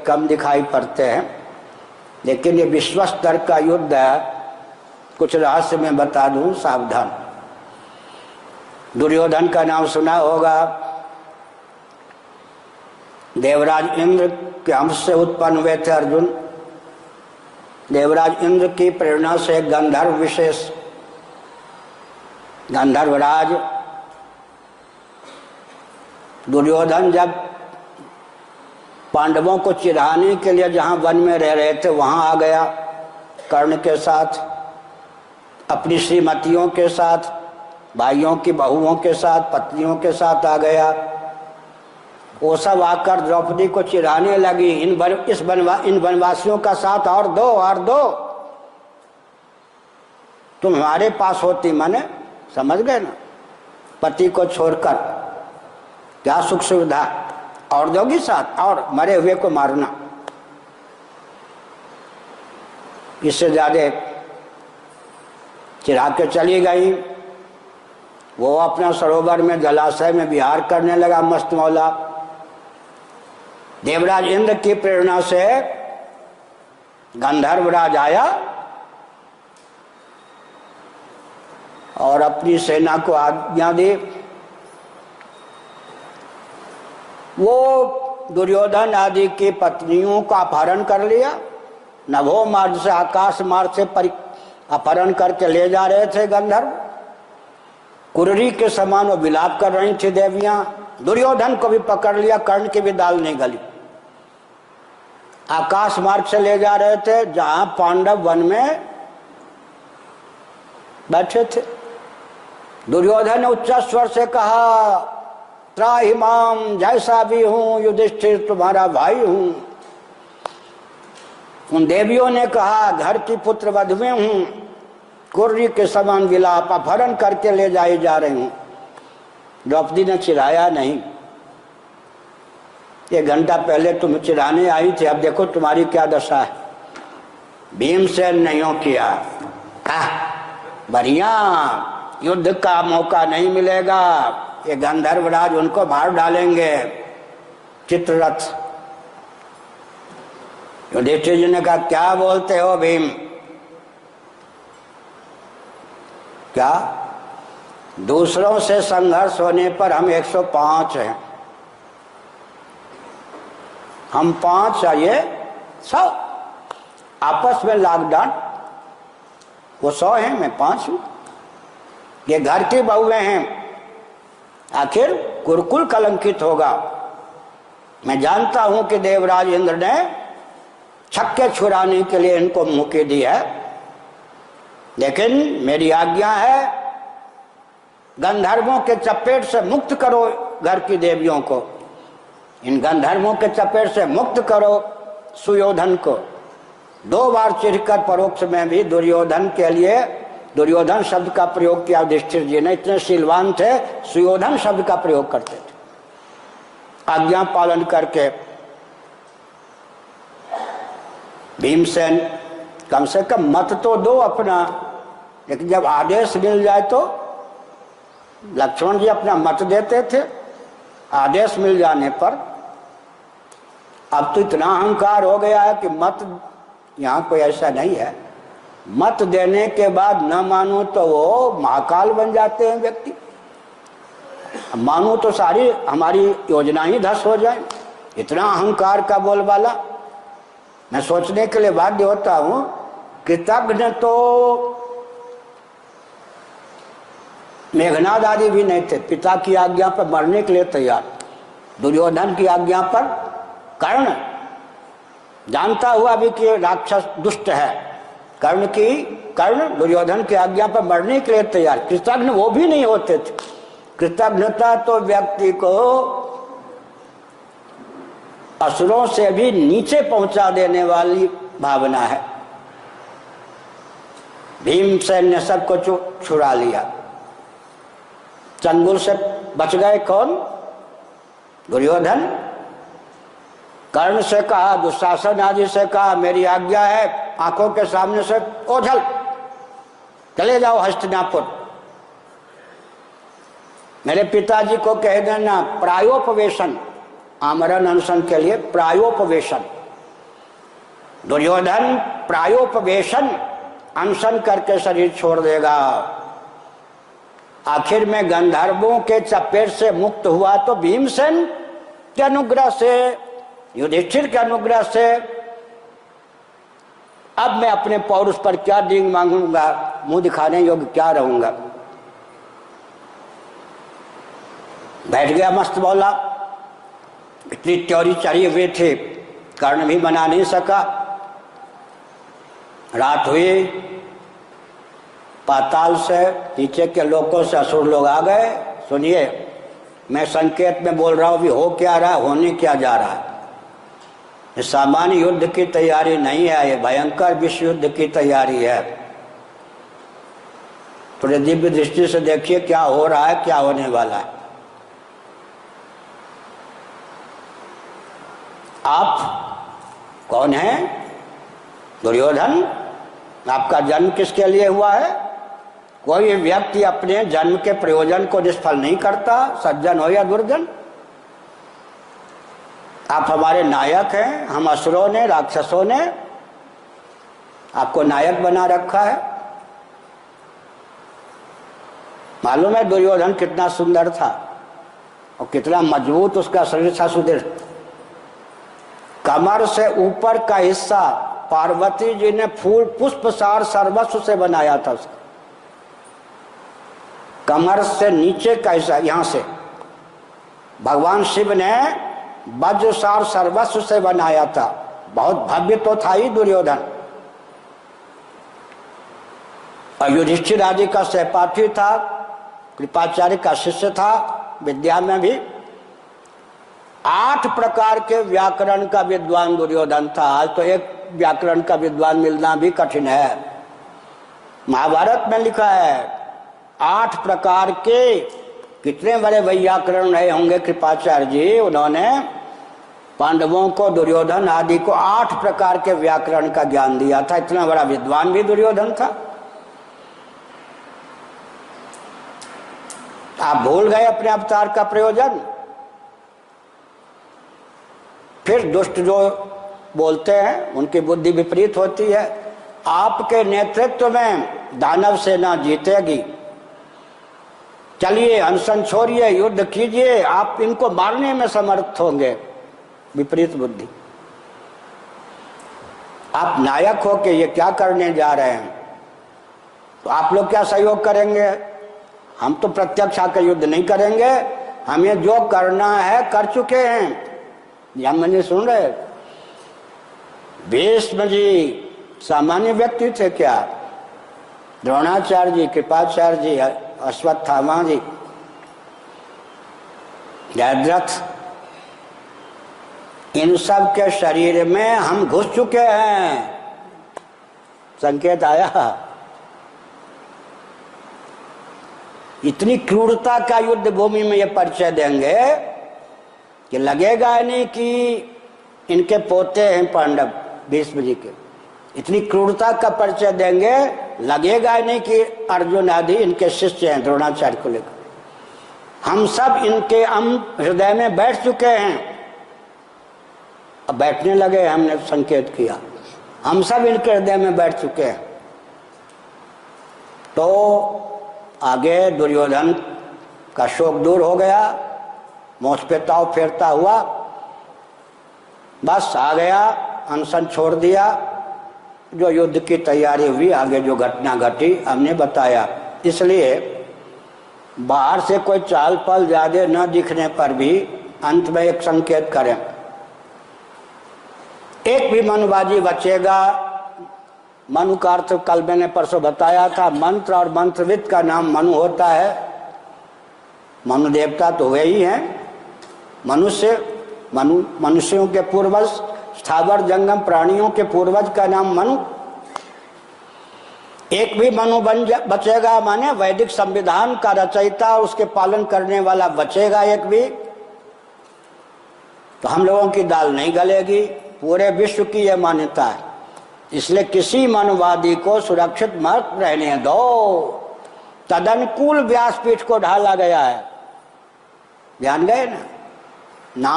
कम दिखाई पड़ते हैं, लेकिन ये विश्व स्तर का युद्ध है। कुछ रहस्य में बता दूं, सावधान। दुर्योधन का नाम सुना होगा। देवराज इंद्र के अंश से उत्पन्न हुए थे अर्जुन। देवराज इंद्र की प्रेरणा से गंधर्व विशेष गंधर्वराज दुर्योधन जब पांडवों को चिढ़ाने के लिए जहां वन में रह रहे थे वहां आ गया, कर्ण के साथ, अपनी श्रीमतियों के साथ, भाइयों की बहुओं के साथ, पत्नियों के साथ आ गया। वो सब आकर द्रौपदी को चिढ़ाने लगी, इन वनवासियों का साथ और दो, तुम हमारे पास होती, माने समझ गए ना, पति को छोड़कर क्या सुख सुविधा, और दोगी साथ, और मरे हुए को मारना। इससे ज्यादा चिढ़ा के चली गई। वो अपना सरोवर में जलाशय में विहार करने लगा मस्त मौला। देवराज इंद्र की प्रेरणा से गंधर्वराज आया और अपनी सेना को आज्ञा दी। वो दुर्योधन आदि की पत्नियों का अपहरण कर लिया। नभो मार्ग से, आकाश मार्ग से अपहरण करके ले जा रहे थे गंधर्व। कुररी के समान वो विलाप कर रही थी देवियां। दुर्योधन को भी पकड़ लिया, कर्ण की भी दाल नहीं गली। आकाश मार्ग से ले जा रहे थे जहां पांडव वन में बैठे थे। दुर्योधन ने उच्च स्वर से कहा, त्राहि माम, जैसा भी हूं युधिष्ठिर तुम्हारा भाई हूं। उन देवियों ने कहा, घर की पुत्र वध में हूं, कुर्री के समान विलाप, अपहरण करके ले जाई जा रही हूं। द्रौपदी ने चिढ़ाया नहीं। 1 घंटा पहले तुम चिढ़ाने आई थी, अब देखो तुम्हारी क्या दशा है। भीमसेन नहीं किया। बढ़िया, युद्ध का मौका नहीं मिलेगा, ये गंधर्वराज उनको मार डालेंगे। चित्ररथ युधिष्ठिर जी ने कहा, क्या बोलते हो भीम? क्या? दूसरों से संघर्ष होने पर हम 105 हैं, हम 5 आइए 100। आपस में लॉकडाउन, वो 100 हैं, मैं 5 हूं। ये घर की बहुएं हैं, आखिर कुरुकुल कलंकित होगा। मैं जानता हूं कि देवराज इंद्र ने छक्के छुड़ाने के लिए इनको मुक्ति दी है, लेकिन मेरी आज्ञा है, गंधर्वों के चपेट से मुक्त करो घर की देवियों को। इन गंधर्वों के चपेट से मुक्त करो सुयोधन को। 2 बार चिढ़कर परोक्ष में भी दुर्योधन के लिए दुर्योधन शब्द का प्रयोग किया युधिष्ठिर जी ने। इतने शीलवान थे, सुयोधन शब्द का प्रयोग करते थे आज्ञा पालन करके। भीमसेन, कम से कम मत तो दो अपना, लेकिन जब आदेश मिल जाए तो लक्ष्मण जी अपना मत देते थे आदेश मिल जाने पर। अब तो इतना अहंकार हो गया है कि मत, यहाँ कोई ऐसा नहीं है, मत देने के बाद न मानो तो वो महाकाल बन जाते हैं व्यक्ति। मानो तो सारी हमारी योजना ही धस हो जाए। इतना अहंकार का बोलबाला। मैं सोचने के लिए बाध्य होता हूं, कृतज्ञ तो मेघनाद आदि भी नहीं थे, पिता की आज्ञा पर मरने के लिए तैयार। दुर्योधन की आज्ञा पर कर्ण, जानता हुआ भी कि राक्षस दुष्ट है, कर्ण दुर्योधन की आज्ञा पर मरने के लिए तैयार। कृतज्ञ वो भी नहीं होते थे। कृतज्ञता तो व्यक्ति को असुरों से भी नीचे पहुंचा देने वाली भावना है। भीमसेन ने सबको छुड़ा लिया। चंगुल से बच गए कौन? दुर्योधन। कर्ण से कहा, दुशासन आदि से कहा, मेरी आज्ञा है, आंखों के सामने से ओझल, चले जाओ हस्तिनापुर। मेरे पिताजी को कह देना प्रायोपवेशन, आमरण अनशन के लिए प्रायोपवेशन, दुर्योधन प्रायोपवेशन अनशन करके शरीर छोड़ देगा। आखिर में गंधर्वों के चपेट से मुक्त हुआ तो भीमसेन के अनुग्रह से, युधिष्ठिर के अनुग्रह से। अब मैं अपने पौरुष पर क्या डींग मांगूंगा, मुंह दिखाने योग्य क्या रहूंगा। बैठ गया मस्त बोला। इतनी त्योरी चढ़ी हुई थी, कर्ण भी मना नहीं सका। रात हुई, पाताल से नीचे के लोगों से असुर लोग आ गए। सुनिए, मैं संकेत में बोल रहा हूं, भी हो क्या रहा है, होने क्या जा रहा है। ये सामान्य युद्ध की तैयारी नहीं है, ये भयंकर विश्व युद्ध की तैयारी है। थोड़े दिव्य दृष्टि से देखिए क्या हो रहा है, क्या होने वाला है। आप कौन हैं? दुर्योधन। आपका जन्म किसके लिए हुआ है? कोई व्यक्ति अपने जन्म के प्रयोजन को निष्फल नहीं करता, सज्जन हो या दुर्जन। आप हमारे नायक हैं। हम असुरों ने, राक्षसों ने आपको नायक बना रखा है। मालूम है दुर्योधन कितना सुंदर था और कितना मजबूत उसका शरीर था, सुदृढ़। कमर से ऊपर का हिस्सा पार्वती जी ने फूल पुष्प सार सर्वस्व से बनाया था। उसका कमर से नीचे का हिस्सा, यहां से भगवान शिव ने वज्रसार सर्वस्व से बनाया था। बहुत भव्य तो था ही दुर्योधन। और युधिष्ठिर आदि का सहपाठी था, कृपाचार्य का शिष्य था। विद्या में भी 8 प्रकार के व्याकरण का विद्वान दुर्योधन था। आज तो एक व्याकरण का विद्वान मिलना भी कठिन है। महाभारत में लिखा है 8 प्रकार के, कितने बड़े व्याकरण रहे होंगे कृपाचार्य जी। उन्होंने पांडवों को, दुर्योधन आदि को 8 प्रकार के व्याकरण का ज्ञान दिया था। इतना बड़ा विद्वान भी दुर्योधन था। आप भूल गए अपने अवतार का प्रयोजन। फिर दुष्ट जो बोलते हैं उनकी बुद्धि विपरीत होती है। आपके नेतृत्व में दानव सेना जीतेगी। चलिए अनशन छोड़िए, युद्ध कीजिए, आप इनको मारने में समर्थ होंगे। विपरीत बुद्धि। आप नायक हो के ये क्या करने जा रहे हैं, तो आप लोग क्या सहयोग करेंगे? हम तो प्रत्यक्ष आकर युद्ध नहीं करेंगे, हमें जो करना है कर चुके हैं। यह मुझे सुन रहे? भीष्म जी सामान्य व्यक्ति थे क्या? द्रोणाचार्य जी, कृपाचार्य जी, अश्वत्थामा जी, जयद्रथ, इन सब के शरीर में हम घुस चुके हैं। संकेत आया। इतनी क्रूरता का युद्ध भूमि में ये परिचय देंगे कि लगेगा नहीं कि इनके पोते हैं पांडव भीष्म जी के। इतनी क्रूरता का परिचय देंगे, लगेगा नहीं कि अर्जुन आदि इनके शिष्य हैं द्रोणाचार्य को लेकर। हम सब इनके हृदय में बैठ चुके हैं। अब बैठने लगे, हमने संकेत किया, हम सब इनके हृदय में बैठ चुके हैं। तो आगे दुर्योधन का शोक दूर हो गया, मोछ पे ताव फेरता हुआ, बस आ गया, अनशन छोड़ दिया। जो युद्ध की तैयारी हुई, आगे जो घटना घटी हमने बताया। इसलिए बाहर से कोई चाल पल ज्यादा न दिखने पर भी अंत में एक संकेत करें, एक भी मनुबाजी बचेगा। मनु का अर्थ कल मैंने परसों बताया था, मंत्र और मंत्रविद का नाम मनु होता है। मनु देवता तो वे ही हैं। मनुष्यों के पूर्वज, स्थावर जंगम प्राणियों के पूर्वज का नाम मनु। एक भी मनु बचेगा, माने वैदिक संविधान का रचयिता, उसके पालन करने वाला बचेगा एक भी, तो हम लोगों की दाल नहीं गलेगी। पूरे विश्व की यह मान्यता है। इसलिए किसी मनुवादी को सुरक्षित मत रहने दो। तदनुकूल व्यासपीठ को ढाला गया है, ध्यान गए ना।